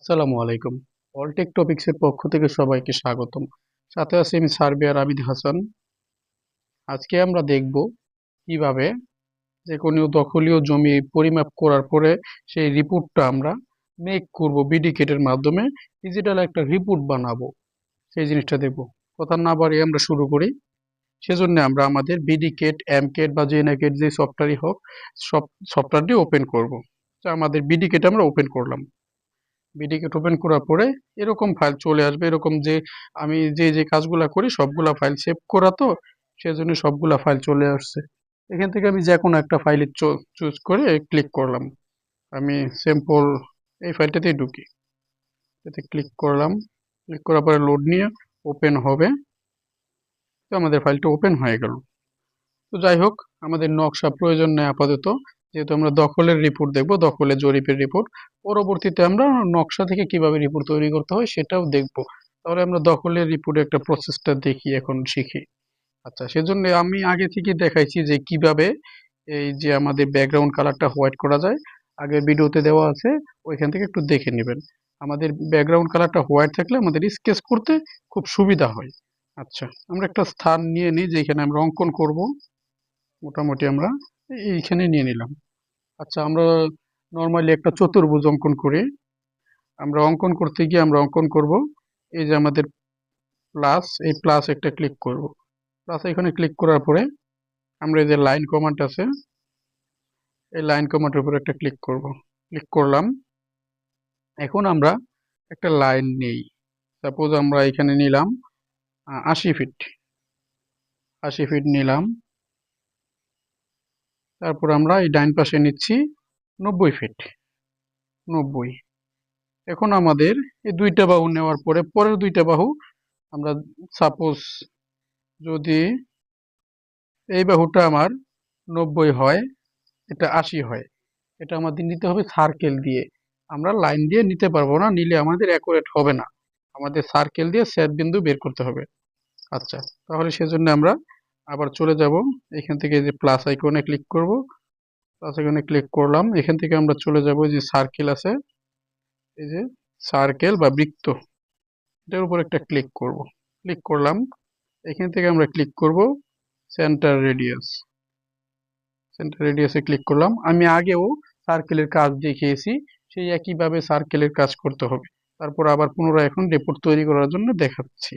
আসসালামু আলাইকুম। অলটেক টপিক্সের পক্ষ থেকে সবাইকে স্বাগতম। সাথে আছি আমি সার্বিয়ার আবিদ হাসান। আজকে আমরা দেখব কিভাবে যে কোনো দখলীয় জমি পরিমাপ করার পরে সেই রিপোর্টটা আমরা মেক করব বিডিকেটের মাধ্যমে ডিজিটাল একটা রিপোর্ট বানাবো। সেই জিনিসটা দেখব। কথা না বাড়িয়ে আমরা শুরু করি। সেজন্য আমরা আমাদের বিডিকেট, এমকেট বা জেনাকেট যে সফটওয়্যারই হোক সব সফটওয়্যারটি ওপেন করব। তো আমাদের বিডিকেট আমরা ওপেন করলাম। বিডিকেট ওপেন করার পরে এরকম ফাইল চলে আসবে, এরকম যে আমি যে কাজগুলা করি সবগুলা ফাইল সেভ করা, তো সেজন্য সবগুলা ফাইল চলে আসছে। এখান থেকে আমি যে কোনো একটা ফাইলে চুজ করে ক্লিক করলাম। আমি সিম্পল এই ফাইলটাতেই ঢুকি, এতে ক্লিক করলাম। ক্লিক করার পরে লোড নিয়ে ওপেন হবে। তো আমাদের ফাইলটা ওপেন হয়ে গেল। তো যাই হোক, আমাদের নকশা প্রয়োজন নেই আপাতত, যেহেতু আমরা দখলের রিপোর্ট দেখব, দখলের জরিপের রিপোর্ট। পরবর্তীতে আমরা নকশা থেকে কিভাবে রিপোর্ট তৈরি করতে হয় সেটাও দেখব। তাহলে আমরা দখলের রিপোর্টের একটা প্রসেসটা দেখি, এখন শিখি। আচ্ছা, সেজন্য আমি আগে থেকে দেখাইছি যে কিভাবে এই যে আমাদের ব্যাকগ্রাউন্ড কালারটা হোয়াইট করা যায়। আগের ভিডিওতে দেওয়া আছে, ওইখান থেকে একটু দেখে নেবেন। আমাদের ব্যাকগ্রাউন্ড কালারটা হোয়াইট থাকলে আমাদের স্কেচ করতে খুব সুবিধা হয়। আচ্ছা, আমরা একটা স্থান নিয়ে নিই যেখানে আমরা অঙ্কন করব। মোটামুটি আমরা এইখানে নিয়ে নিলাম। আচ্ছা, আমরা নর্মালি একটা চতুর্ভুজ অঙ্কন করি। আমরা অঙ্কন করতে গিয়ে আমরা অঙ্কন করব এই যে আমাদের প্লাস, এই প্লাস একটা ক্লিক করব। প্লাস এখানে ক্লিক করার পরে আমরা এই যে লাইন কমান্ড আছে, এই লাইন কমান্ডের উপর একটা ক্লিক করব। ক্লিক করলাম। এখন আমরা একটা লাইন নেই। সাপোজ আমরা এখানে নিলাম 80 ফিট। 80 ফিট নিলাম। তারপর আমরা এই ডাইন পাশে নিচ্ছি 90 ফিট। 90। এখন আমাদের এই দুইটা বাহু নেওয়ার পরে পরের দুইটা বাহু আমরা সাপোজ যদি এই বাহুটা আমার 90 হয়, এটা 80 হয়, এটা আমাদের নিতে হবে সার্কেল দিয়ে। আমরা লাইন দিয়ে নিতে পারবো না, নিলে আমাদের অ্যাকুরেট হবে না। আমাদের সার্কেল দিয়ে ছেদ বিন্দু বের করতে হবে। আচ্ছা, তাহলে সেজন্য আমরা আবার চলে যাব। এখান থেকে যে প্লাস আইকনে ক্লিক করব। প্লাস আইকনে ক্লিক করলাম। এখান থেকে আমরা চলে যাব যে সার্কেল আছে, এই যে সার্কেল বা বৃত্ত, এটার উপর একটা ক্লিক করব। ক্লিক করলাম। এখান থেকে আমরা ক্লিক করব সেন্টার রেডিয়াস। সেন্টার রেডিয়াসে ক্লিক করলাম। আমি আগেও সার্কেলের কাজ দেখিয়েছি, সেই একইভাবে সার্কেলের কাজ করতে হবে। তারপর আবার পুনরায় এখন রিপোর্ট তৈরি করার জন্য দেখাচ্ছি।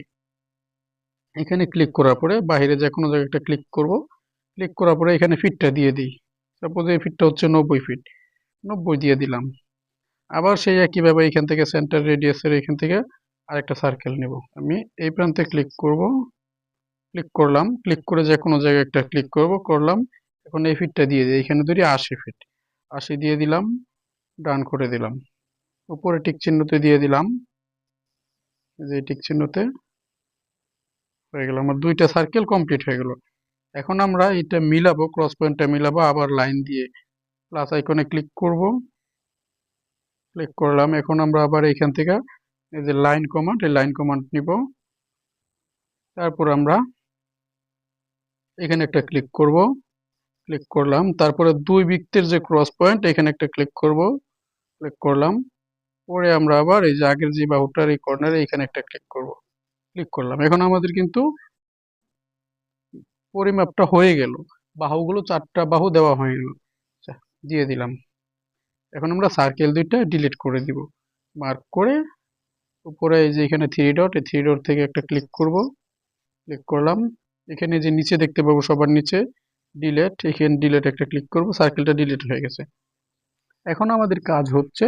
এখানে ক্লিক করার পরে বাইরে যে কোনো জায়গায় একটা ক্লিক করব। ক্লিক করার পরে এখানে ফিটটা দিয়ে দিই। সাপোজ এই ফিটটা হচ্ছে 90 ফিট। 90 দিয়ে দিলাম। আবার সেই একইভাবে এখান থেকে সেন্টার রেডিয়াসের এখান থেকে আরেকটা সার্কেল নেব। আমি এই প্রান্তে ক্লিক করব। ক্লিক করলাম। ক্লিক করে যে কোনো জায়গায় একটা ক্লিক করলাম। এখন এই ফিটটা দিয়ে দিই, এখানে ধরি 80 ফিট। 80 দিয়ে দিলাম। ডান করে দিলাম। উপরে টিক চিহ্নতে দিয়ে দিলাম। এই যে টিক চিহ্নতে হয়ে গেল, আমার দুইটা সার্কেল কমপ্লিট হয়ে গেল। এখন আমরা এটা মিলাবো, ক্রস পয়েন্টটা মিলাবো আবার লাইন দিয়ে। প্লাস আইকনে ক্লিক করব। ক্লিক করলাম। এখন আমরা আবার এখান থেকে এই যে লাইন কমান্ড, এই লাইন কমান্ড নিব। তারপর আমরা এখানে একটা ক্লিক করব। ক্লিক করলাম। তারপরে দুই বৃত্তের যে ক্রস পয়েন্ট, এখানে একটা ক্লিক করব। ক্লিক করলাম। পরে আমরা আবার এই যে আগের যে বাহুটার এই কর্নারে এখানে একটা ক্লিক করব। ক্লিক করলাম। এখন আমাদের কিন্তু পরিমাপটা হয়ে গেল। বাহুগুলো 4টা বাহু দেওয়া হয়ে গেল। আচ্ছা, দিয়ে দিলাম। এখন আমরা সার্কেল দুইটা ডিলিট করে দিব। মার্ক করে উপরে এই যে এখানে থ্রি ডট, এই থ্রি ডট থেকে একটা ক্লিক করব। ক্লিক করলাম। এখানে যে নিচে দেখতে পাবো সবার নিচে ডিলেট, এখানে ডিলেট একটা ক্লিক করব। সার্কেলটা ডিলিট হয়ে গেছে। এখন আমাদের কাজ হচ্ছে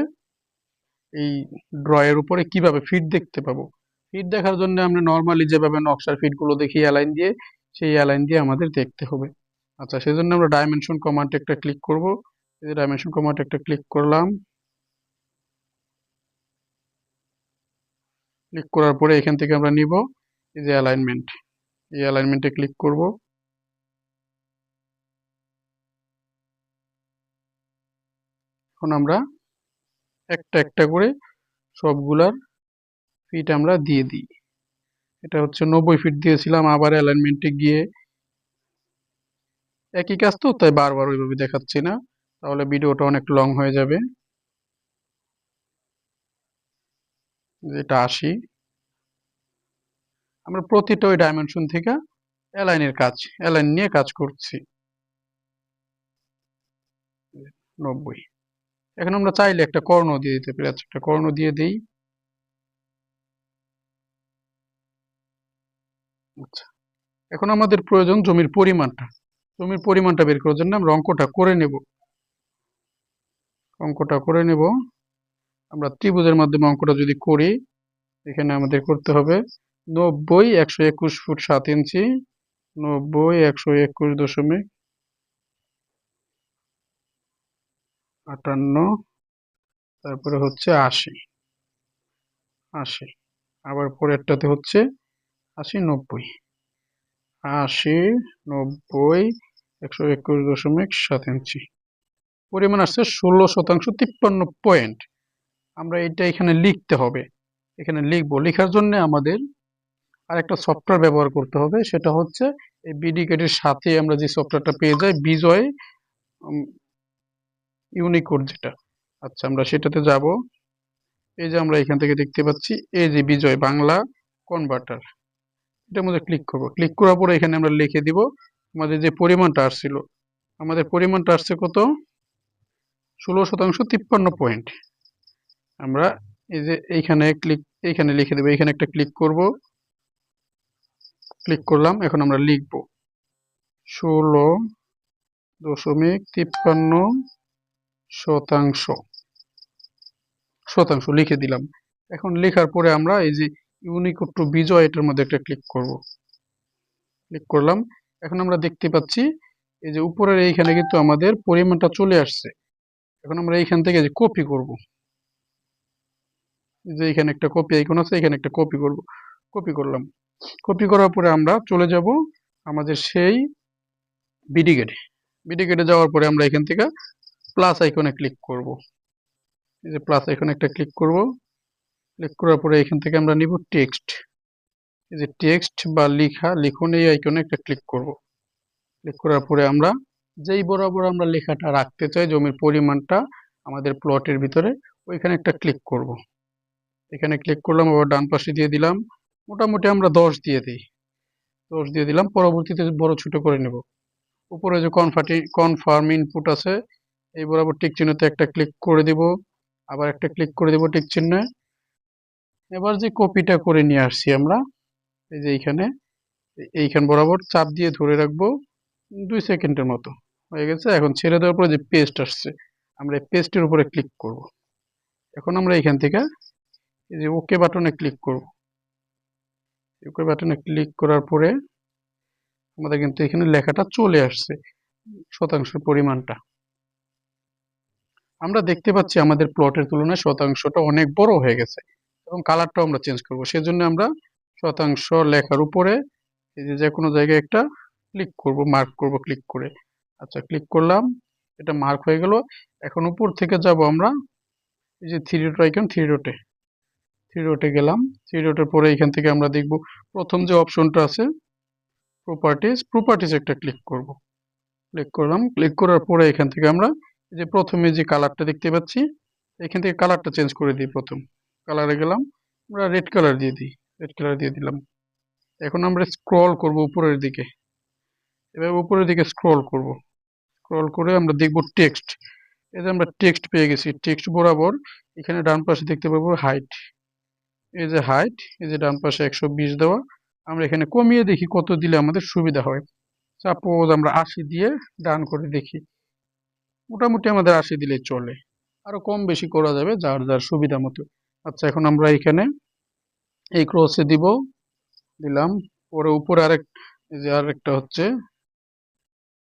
এই ড্রয়ের উপরে কিভাবে ফিট দেখতে পাবো। ফিট দেখার জন্য আমরা নর্মালি যেভাবে নকশার ফিট গুলো দেখি অ্যালাইন দিয়ে, সেই অ্যালাইন দিয়ে আমাদের দেখতে হবে। আচ্ছা, সেজন্য আমরা ডাইমেনশন কমান্ড একটা ক্লিক করব। এই যে ডাইমেনশন কমান্ড একটা ক্লিক করলাম। ক্লিক করার পরে এখান থেকে আমরা নিব এই যে অ্যালাইনমেন্ট, এই অ্যালাইনমেন্টে ক্লিক করব। এখন আমরা একটা একটা করে সবগুলার ফিট আমরা দিয়ে দিই। এটা হচ্ছে 90 ফিট দিয়েছিলাম, আবার অ্যালাইনমেন্টে গিয়ে একই কাজ, তো তাই বারবার ওইভাবে দেখাচ্ছি না, তাহলে ভিডিওটা অনেক লং হয়ে যাবে। যেটা 80, আমরা প্রতিটা ওই ডাইমেনশন থেকে অ্যালাইন নিয়ে কাজ করছি। 90। এখন আমরা চাইলে একটা কর্ণ দিয়ে দিতে পারি। আচ্ছা, একটা কর্ণ দিয়ে দিই। আচ্ছা, এখন আমাদের প্রয়োজন জমির পরিমাণটা। জমির পরিমাণটা বের করার জন্য আমরা অঙ্কটা করে নেব। আমরা ত্রিভুজের মাধ্যমে অঙ্কটা যদি করি, এখানে আমাদের করতে হবে 90 121 ফুট 7 ইঞ্চি, 90 121.58, তারপরে হচ্ছে 80, আবার পরেরটাতে হচ্ছে 80 90, 80 90 121.7 ইঞ্চি। পরিমাণ আসছে 16%, 53 পয়েন্ট। আমরা এটা এখানে লিখতে হবে, এখানে লিখবো। লেখার জন্য আমাদের আরেকটা সফটওয়্যার ব্যবহার করতে হবে, সেটা হচ্ছে এই বিডিকেটের সাথে আমরা যে সফটওয়্যারটা পেয়ে যাই, বিজয় ইউনিকোড যেটা। আচ্ছা, আমরা সেটাতে যাব। এই যে আমরা এখান থেকে দেখতে পাচ্ছি এই যে বিজয় বাংলা কনভার্টার, এটার মধ্যে ক্লিক করব। ক্লিক করার পরে এখানে আমরা লিখে দিব আমাদের যে পরিমাণটা আসছিল। আমাদের পরিমাণটা আসছে কত? 16%, 53 পয়েন্ট। আমরা এই যে এইখানে লিখে দেবো, এখানে একটা ক্লিক করব। ক্লিক করলাম, এখন আমরা লিখব 16.53% লিখে দিলাম। এখন লেখার পরে আমরা এই যে ইউনিকোড টু বিজয়, এটার মধ্যে একটা ক্লিক করব। ক্লিক করলাম, এখন আমরা দেখতে পাচ্ছি এই যে উপরের এইখানে কিন্তু আমাদের পরিমাণটা চলে আসছে। এখন আমরা এইখান থেকে যে কপি করব, যে এখানে একটা কপি আইকন আছে, এখানে একটা কপি করব। কপি করলাম। কপি করার পরে আমরা চলে যাব আমাদের সেই বিডিগেটে যাওয়ার পরে আমরা এখান থেকে প্লাস আইকনে ক্লিক করব। এই যে প্লাস আইকনে একটা ক্লিক করব। ক্লিক করার পরে এখান থেকে আমরা নিব টেক্সট। এই যে টেক্সট বা লিখুন, এই আইকনে একটা ক্লিক করব। ক্লিক করার পরে আমরা যেই বরাবর আমরা লেখাটা রাখতে চাই, জমির পরিমাণটা আমাদের প্লটের ভিতরে, ওইখানে একটা ক্লিক করব। এখানে ক্লিক করলাম, আবার ডান পাশে দিয়ে দিলাম। মোটামুটি আমরা 10 দিয়ে দিই, 10 দিয়ে দিলাম। পরবর্তীতে বড় ছোট করে নেব। উপরে যে কনফার্ম ইনপুট আছে, এই বরাবর টিক চিহ্নতে একটা ক্লিক করে দিব, আবার একটা ক্লিক করে দিব টিক চিহ্নে। এবার যে কপিটা করে নিয়ে আসছি আমরা, এই যে এইখান বরাবর চাপ দিয়ে ধরে রাখবো 2 সেকেন্ডের মতো। হয়ে গেছে। এখন ছেড়ে দেওয়ার পরে যে পেস্ট আসছে, আমরা এই পেস্টের উপরে ক্লিক করব। এখন আমরা এখান থেকে এই যে ওকে বাটনে ক্লিক করব। ওকে বাটনে ক্লিক করার পরে আমাদের কিন্তু এখানে লেখাটা চলে আসছে, শতাংশের পরিমাণটা। আমরা দেখতে পাচ্ছি আমাদের প্লটের তুলনায় শতাংশটা অনেক বড় হয়ে গেছে, এবং কালারটাও আমরা চেঞ্জ করব। সেজন্য আমরা শতাংশ লেখার উপরে এই যে কোনো জায়গায় একটা ক্লিক করব, মার্ক করব ক্লিক করে। আচ্ছা, ক্লিক করলাম, এটা মার্ক হয়ে গেল। এখন উপর থেকে যাব আমরা এই যে থ্রি ডট আইকন, থ্রি ডটে গেলাম। থ্রি ডটের পরে এখান থেকে আমরা দেখব প্রথম যে অপশনটা আছে প্রপার্টিজ একটা ক্লিক করব। ক্লিক করলাম। ক্লিক করার পরে এখান থেকে আমরা যে প্রথমে যে কালারটা দেখতে পাচ্ছি, এখান থেকে কালারটা চেঞ্জ করে দিই। প্রথম কালারে গেলাম, আমরা রেড কালার দিয়ে দিই, রেড কালার দিয়ে দিলাম। এখন আমরা স্ক্রল করব উপরের দিকে। এবার উপরের দিকে স্ক্রল করব। স্ক্রল করে আমরা দেখব টেক্সট। এই যে আমরা টেক্সট পেয়ে গেছি। টেক্সট বরাবর এখানে ডান পাশে দেখতে পাবো হাইট। এই যে হাইট, এই যে ডান পাশে 120 দেওয়া। আমরা এখানে কমিয়ে দেখি কত দিলে আমাদের সুবিধা হয়। সাপোজ আমরা 80 দিয়ে ডান করে দেখি। মোটামুটি আমাদের 80 দিলে চলে, আরো কম বেশি করা যাবে যার যার সুবিধা মতো। আচ্ছা, এখন আমরা এখানে এই ক্রসে দিলাম। পরে উপরে আরেকটা হচ্ছে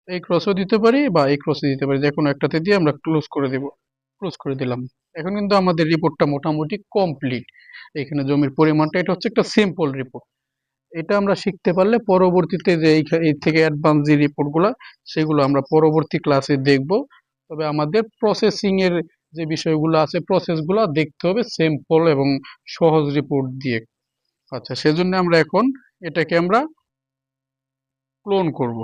এই ক্রসও দিতে পারি বা এই ক্রসে দিতে পারি, যে কোনো একটাতে দিয়ে আমরা ক্লোজ করে দিব। ক্লোজ করে দিলাম। এখন কিন্তু আমাদের রিপোর্টটা মোটামুটি কমপ্লিট। এখানে জমির পরিমাণটা, এটা হচ্ছে একটা সিম্পল রিপোর্ট। এটা আমরা শিখতে পারলে পরবর্তীতে যে এই থেকে অ্যাডভান্স যে রিপোর্টগুলো, সেগুলো আমরা পরবর্তী ক্লাসে দেখব। তবে আমাদের প্রসেসিং এর যে বিষয়গুলো আছে, প্রসেসগুলো দেখতে হবে সিম্পল এবং সহজ রিপোর্ট দিয়ে। আচ্ছা, সেজন্য আমরা এখন এটাকে আমরা ক্লোন করব।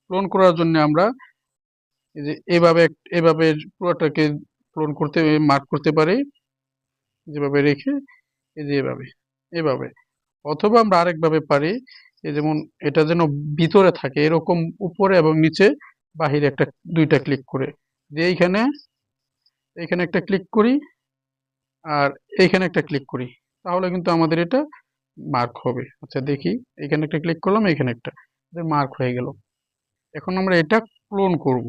ক্লোন করার জন্য আমরা এই যে এভাবে পুরোটাকে ক্লোন করতে মার্ক করতে পারি, যেভাবে রেখে এই যে এভাবে এভাবে, অথবা আমরা আরেকভাবে পারি, এই যেমন এটা যেন ভিতরে থাকে এরকম, উপরে এবং নিচে বাহিরে একটা দুইটা ক্লিক করে যে এইখানে এখানে একটা ক্লিক করি আর এইখানে একটা ক্লিক করি, তাহলে কিন্তু আমাদের এটা মার্ক হবে। আচ্ছা দেখি, এখানে একটা ক্লিক করলাম, এখানে একটা, মার্ক হয়ে গেল। এখন আমরা এটা ক্লোন করব।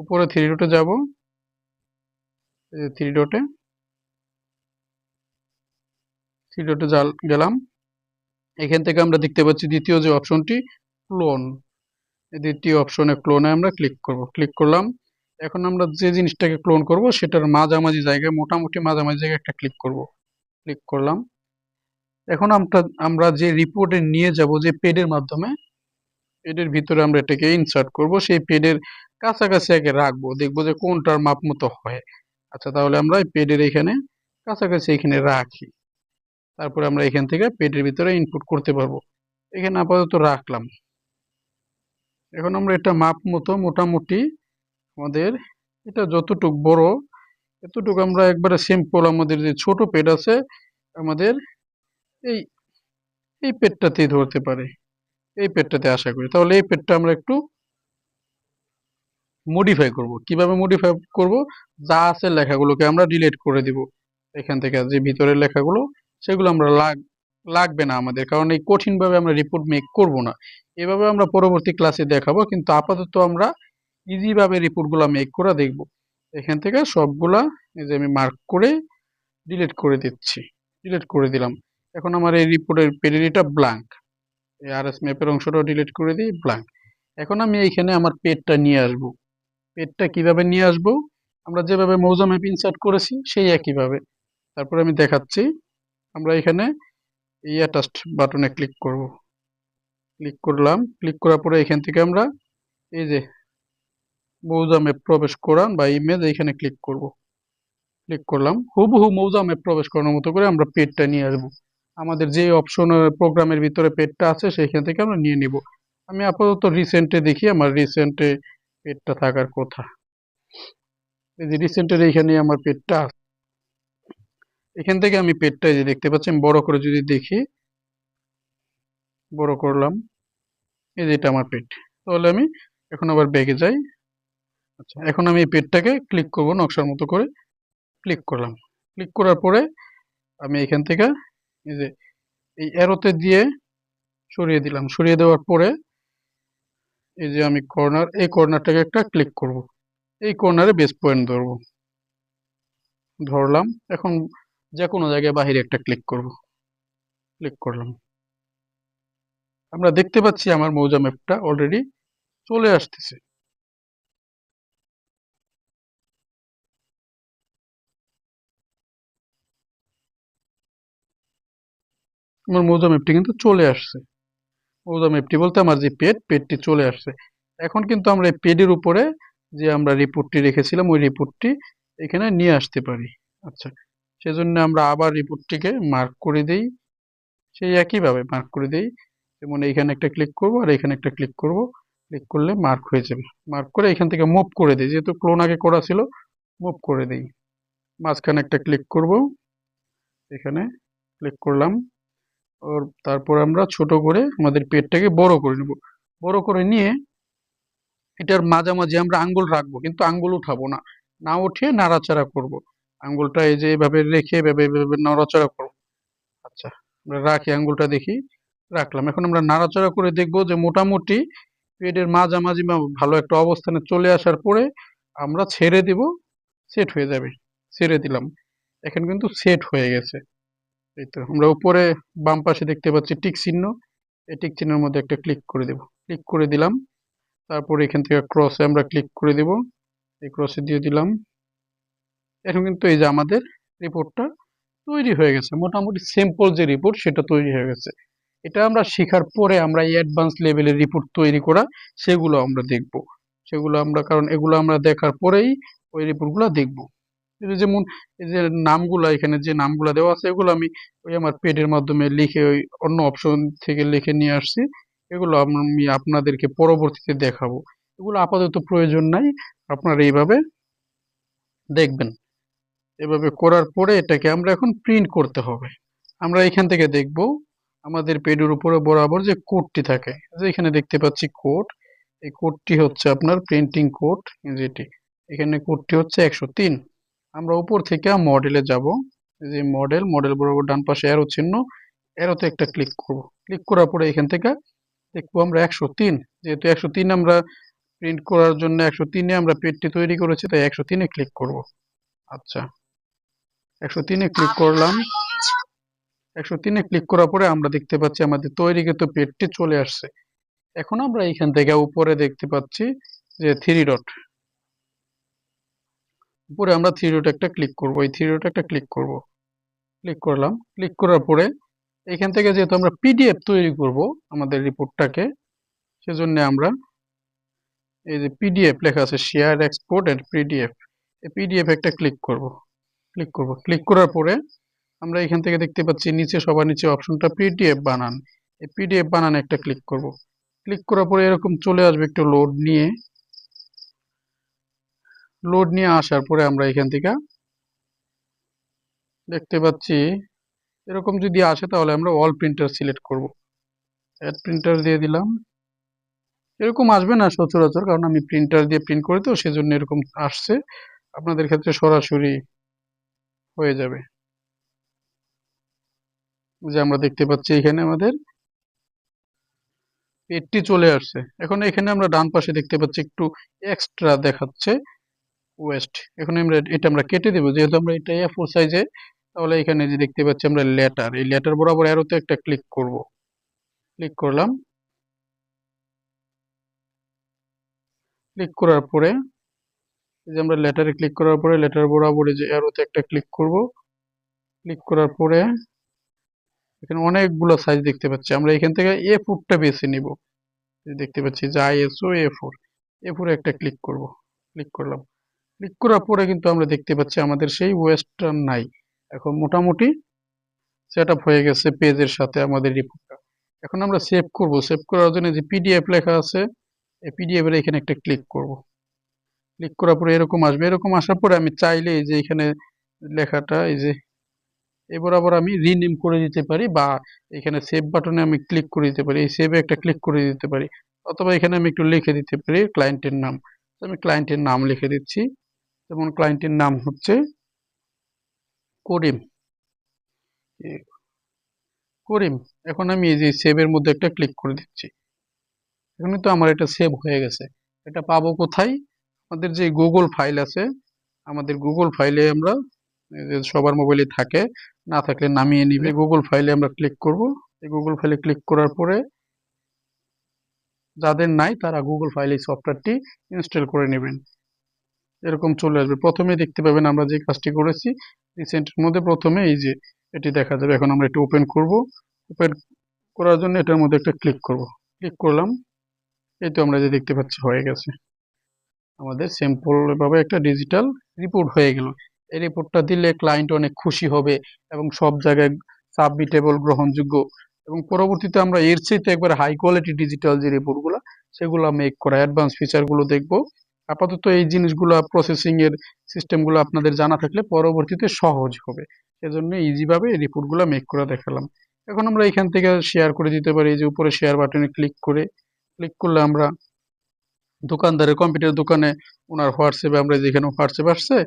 উপরে থ্রি ডটে যাব, থ্রি ডটে গেলাম। এখান থেকে আমরা দেখতে পাচ্ছি দ্বিতীয় যে অপশনটি, ক্লোন, দ্বিতীয় অপশনে ক্লোনে আমরা ক্লিক করব। ক্লিক করলাম। এখন আমরা যে জিনিসটাকে ক্লোন করব সেটার মাঝামাঝি জায়গায়, মোটামুটি মাঝামাঝি জায়গায় একটা ক্লিক করব। ক্লিক করলাম। এখন আমরা যে রিপোর্টে নিয়ে যাব যে পেডের মাধ্যমে, পেডের ভিতরে আমরা এটাকে ইনসার্ট করব, সেই পেডের কাছাকাছি আগে রাখবো, দেখবো যে কোনটার মাপ মতো হয়। আচ্ছা তাহলে আমরা পেডের এখানে কাছাকাছি এখানে রাখি, তারপরে আমরা এখান থেকে পেডের ভিতরে ইনপুট করতে পারবো। এখানে আপাতত রাখলাম। এখন আমরা এটা মাপ মতো মোটামুটি আমাদের এটা যতটুক বড় এতটুকু আমরা একবারে সিম্পল আমাদের যে ছোট পেড আছে আমাদের এই এই পেডটাতেই ধরতে পারে, এই পেডটাতে আশা করি। তাহলে এই পেডটা আমরা একটু মডিফাই করব। কিভাবে মডিফাই করব? যা আছে লেখাগুলোকে আমরা ডিলিট করে দিব এখান থেকে, যে ভিতরের লেখাগুলো সেগুলো আমরা লাগবে না আমাদের, কারণ এই কঠিনভাবে আমরা রিপোর্ট মেক করব না। এভাবে আমরা পরবর্তী ক্লাসে দেখাবো, কিন্তু আপাতত আমরা ইজি ভাবে রিপোর্টগুলো মেক করে দেখব। এখান থেকে সবগুলা এই যে আমি মার্ক করে ডিলিট করে দিচ্ছি, ডিলিট করে দিলাম। এখন আমার এই রিপোর্টের পেরিটা ব্ল্যাঙ্ক, এই আরএস ম্যাপের অংশটাও ডিলিট করে দিই, ব্ল্যাঙ্ক। এখন আমি এইখানে আমার পেজটা নিয়ে আসব। পেজটা কিভাবে নিয়ে আসব? আমরা যেভাবে মৌজা ম্যাপ ইনসার্ট করেছি সেই একইভাবে। তারপরে আমি দেখাচ্ছি। আমরা এখানে এই অ্যাটাচড বাটনে ক্লিক করব। ক্লিক করলাম। ক্লিক করার পরে এখান থেকে আমরা এই যে মৌজা ম্যাপ প্রবেশ করান বা ইমেজ, এখানে ক্লিক করব। ক্লিক করলাম। হুবহু মৌজা ম্যাপ প্রবেশ করানোর মতো করে আমরা পেজটা নিয়ে আসব। আমাদের যে অপশন প্রোগ্রামের ভিতরে পেজটা আছে সেইখান থেকে আমরা নিয়ে নিব। আমি আপাতত রিসেন্টে দেখি আমার রিসেন্টে পেজটা থাকার কথা। এই যে রিসেন্টের এইখানে আমার পেজটা আছে। এখান থেকে আমি পেজটা এই যে দেখতে পাচ্ছি, আমি বড় করে যদি দেখি, বড় করলাম, এই যে এটা আমার পেজ। তাহলে আমি এখন আবার ব্যাকে যাই। আচ্ছা এখন আমি এই পেজটাকে ক্লিক করব, নকশার মতো করে ক্লিক করলাম। ক্লিক করার পরে আমি এখান থেকে এই যে এই অ্যারোতে দিয়ে সরিয়ে দিলাম। সরিয়ে দেওয়ার পরে এই যে আমি কর্নার, এই কর্নারটাকে একটা ক্লিক করব। এই কর্নারে বেস পয়েন্ট ধরবো, ধরলাম। এখন যে কোনো জায়গায় বাহিরে একটা ক্লিক করব। ক্লিক করলাম। আমরা দেখতে পাচ্ছি আমার মৌজা ম্যাপটা অলরেডি চলে আসতেছে। আমার মৌজা ম্যাপটি কিন্তু চলে আসছে। মৌজা ম্যাপটি বলতে আমার যে পেডটি চলে আসছে। এখন কিন্তু আমরা এই পেডের উপরে যে আমরা রিপোর্টটি রেখেছিলাম ওই রিপোর্টটি এখানে নিয়ে আসতে পারি। আচ্ছা সেজন্য আমরা আবার রিপোর্টটিকে মার্ক করে দেই, সেই একইভাবে মার্ক করে দেই। যেমন এইখানে একটা ক্লিক করব আর এখানে একটা ক্লিক করব। ক্লিক করলে মার্ক হয়ে যাবে। মার্ক করে এখান থেকে মুভ করে দিই, যেহেতু ক্লোন আগে করা ছিল মুভ করে দিই। মাঝখানে একটা ক্লিক করব, এখানে ক্লিক করলাম। ওর তারপর আমরা ছোট করে আমাদের পেজটাকে বড় করে নেব। বড় করে নিয়ে এটার মাঝামাঝি আমরা আঙ্গুল রাখবো, কিন্তু আঙ্গুল উঠাবো না, না উঠিয়ে নাড়াচাড়া করব। আঙ্গুলটা এই যে এভাবে রেখে এভাবে এভাবে নাড়াচাড়া করব। আচ্ছা আমরা রাখি, আঙ্গুলটা দেখি, রাখলাম। এখন আমরা নাড়াচাড়া করে দেখব যে মোটামুটি পেডের মাঝামাঝি ভালো একটা অবস্থানে চলে আসার পরে আমরা ছেড়ে দিব, সেট হয়ে যাবে। ছেড়ে দিলাম, এখন কিন্তু সেট হয়ে গেছে। এই তো আমরা উপরে বাম পাশে দেখতে পাচ্ছি টিক চিহ্ন, এই টিক চিহ্নের মধ্যে একটা ক্লিক করে দেব। ক্লিক করে দিলাম। তারপর এখান থেকে ক্রসে আমরা ক্লিক করে দেব, এই ক্রসে দিয়ে দিলাম। এখন কিন্তু এই যে আমাদের রিপোর্টটা তৈরি হয়ে গেছে। মোটামুটি সিম্পল যে রিপোর্ট সেটা তৈরি হয়ে গেছে। এটা আমরা শেখার পরে আমরা এই অ্যাডভান্স লেভেলের রিপোর্ট তৈরি করা সেগুলো আমরা দেখব। সেগুলো আমরা, কারণ এগুলো আমরা দেখার পরেই ওই রিপোর্টগুলো দেখব। এই যে যেমন এই যে নামগুলা, এখানে যে নামগুলা দেওয়া আছে এগুলো আমি ওই আমার পেডের মাধ্যমে লিখে ওই অন্য অপশন থেকে লিখে নিয়ে আসছি। এগুলো আমি আপনাদেরকে পরবর্তীতে দেখাবো। এগুলো আপাতত প্রয়োজন নাই, আপনারা এইভাবে দেখবেন। এভাবে করার পরে এটাকে আমরা এখন প্রিন্ট করতে হবে। আমরা এখান থেকে দেখব আমাদের পেডের উপরে বরাবর যে কোডটি থাকে, যে এখানে দেখতে পাচ্ছি কোড, এই কোডটি হচ্ছে আপনার প্রিন্টিং কোড, যেটি এখানে কোডটি হচ্ছে 103। আমরা উপর থেকে মডেলে যাব, যে মডেল বরাবর ডান পাশে অ্যারো চিহ্ন, অ্যারোতে একটা ক্লিক করব। ক্লিক করার পরে এখান থেকে দেখবো আমরা 103, যেহেতু 103 আমরা প্রিন্ট করার জন্য 103-এ আমরা পেজটি তৈরি করেছি, তাই 103-এ ক্লিক করব। আচ্ছা, 103-এ ক্লিক করলাম। 103-এ ক্লিক করার পরে আমরা দেখতে পাচ্ছি আমাদের তৈরিকৃত পেজটি চলে আসছে। এখন আমরা এখান থেকে উপরে দেখতে পাচ্ছি যে থ্রি ডট, উপরে আমরা থ্রি ডট একটা ক্লিক করব, এই থ্রি ডট একটা ক্লিক করব। ক্লিক করলাম। ক্লিক করার পরে এখান থেকে যেহেতু আমরা পিডিএফ তৈরি করব আমাদের রিপোর্টটাকে, সেজন্য আমরা এই যে পিডিএফ লেখা আছে শেয়ার এক্সপোর্ট এন্ড পিডিএফ, এই পিডিএফ একটা ক্লিক করব। ক্লিক করার পরে আমরা এখান থেকে দেখতে পাচ্ছি নিচে সবার নিচে অপশনটা পিডিএফ বানান, এই পিডিএফ বানান একটা ক্লিক করব। ক্লিক করার পরে এরকম চলে আসবে, একটু লোড নিয়ে আসার পরে আমরা এখান থেকে দেখতে পাচ্ছি এরকম যদি আসে তাহলে আমরা অল প্রিন্টার সিলেক্ট করব। অ্যাড প্রিন্টার দিয়ে দিলাম। এরকম আসবে না সচরাচর, কারণ আমি প্রিন্টার দিয়ে প্রিন্ট করি তো, সেজন্য এরকম আসছে। আপনাদের ক্ষেত্রে সরাসরি হয়ে যাবে। যে আমরা দেখতে পাচ্ছি এখানে আমাদের পেজটি চলে আসছে। এখন এখানে আমরা ডান পাশে দেখতে পাচ্ছি একটু এক্সট্রা দেখাচ্ছে ওয়েস্ট, এখন এটা আমরা কেটে দেবো, যেহেতু আমরা এটা A4 সাইজে। তাহলে এখানে যে দেখতে পাচ্ছি আমরা লেটার, এই লেটার বরাবর অ্যারোতে একটা ক্লিক করব। ক্লিক করলাম। ক্লিক করার পরে এই যে আমরা লেটারে ক্লিক করার পরে লেটার বরাবর এই যে অ্যারোতে একটা ক্লিক করব। ক্লিক করার পরে এখানে অনেকগুলো সাইজ দেখতে পাচ্ছি, আমরা এখান থেকে A4টা বেছে নিব। দেখতে পাচ্ছি যে ISO A4, A4 একটা ক্লিক করব। ক্লিক করলাম। ক্লিক করার পরে কিন্তু আমরা দেখতে পাচ্ছি আমাদের সেই ওয়েস্টার্ন নাই। এখন মোটামুটি সেট আপ হয়ে গেছে পেজের সাথে আমাদের রিপোর্টটা। এখন আমরা সেভ করব। সেভ করার জন্য যে পিডিএফ লেখা আছে, এই পিডিএফ এর এখানে একটা ক্লিক করব। ক্লিক করার পরে এরকম আসবে। এরকম আসার পরে আমি চাইলে এই যে এখানে লেখাটা এই যে এই বরাবর আমি রিনেম করে দিতে পারি, বা এখানে সেভ বাটনে আমি ক্লিক করে দিতে পারি, এই সেভে একটা ক্লিক করে দিতে পারি, অথবা এখানে আমি একটু লিখে দিতে পারি ক্লায়েন্টের নাম। আমি ক্লায়েন্টের নাম লিখে দিচ্ছি, যেমন ক্লায়েন্টের নাম হচ্ছে করিম। করিম। এখন আমি এই যে সেভের মধ্যে একটা ক্লিক করে দিচ্ছি। এখন তো আমার এটা সেভ হয়ে গেছে। এটা পাবো কোথায়? আমাদের যে গুগল ফাইল আছে, আমাদের গুগল ফাইলে আমরা সবার মোবাইলে থাকে, না থাকলে নামিয়ে নিবে। গুগল ফাইলে আমরা ক্লিক করব। এই গুগল ফাইলে ক্লিক করার পরে যাদের নাই তারা গুগল ফাইলে এই সফটওয়্যারটি ইনস্টল করে নেবেন। এরকম চলে আসবে। প্রথমে দেখতে পাবেন আমরা যে কাজটি করেছি রিসেন্টের মধ্যে প্রথমে এই যে এটি দেখা যাবে। এখন আমরা এটা ওপেন করব। ওপেন করার জন্য এটার মধ্যে একটা ক্লিক করব। ক্লিক করলাম। এই তো আমরা যে দেখতে পাচ্ছি হয়ে গেছে। আমাদের সিম্পল ভাবে একটা ডিজিটাল রিপোর্ট হয়ে গেল। এই রিপোর্টটা দিলে ক্লায়েন্ট অনেক খুশি হবে এবং সব জায়গায় সাবমিটেবল, গ্রহণযোগ্য, এবং পরবর্তীতে আমরা এর চাইতে একবার হাই কোয়ালিটি ডিজিটাল যে রিপোর্টগুলো সেগুলো মেক করা, অ্যাডভান্স ফিচারগুলো দেখব। আপাতত এই জিনিসগুলো প্রসেসিং এর সিস্টেমগুলো আপনাদের জানা থাকলে পরবর্তীতে সহজ হবে, সেজন্য ইজিভাবে এই রিপোর্টগুলো মেক করা দেখালাম। এখন আমরা এখান থেকে শেয়ার করে দিতে পারি, যে উপরে শেয়ার বাটনে ক্লিক করলে আমরা দোকানদারের কম্পিউটার দোকানে ওনার হোয়াটসঅ্যাপে, আমরা যেখানে হোয়াটসঅ্যাপ আসছে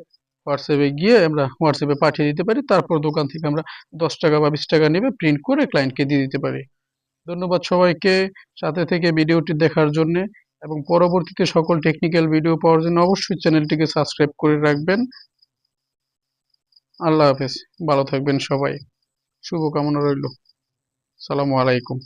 হোয়াটসঅ্যাপে গিয়ে আমরা হোয়াটসঅ্যাপে পাঠিয়ে দিতে পারি। তারপর দোকান থেকে আমরা 10 টাকা বা 20 টাকা নেবে প্রিন্ট করে ক্লায়েন্টকে দিয়ে দিতে পারি। ধন্যবাদ সবাইকে সাথে থেকে ভিডিওটি দেখার জন্য, এবং পরবর্তীতে সকল টেকনিক্যাল ভিডিও পাওয়ার জন্য অবশ্যই চ্যানেলটিকে সাবস্ক্রাইব করে রাখবেন। আল্লাহ হাফেজ, ভালো থাকবেন সবাই, শুভকামনা রইল। আসসালামু আলাইকুম।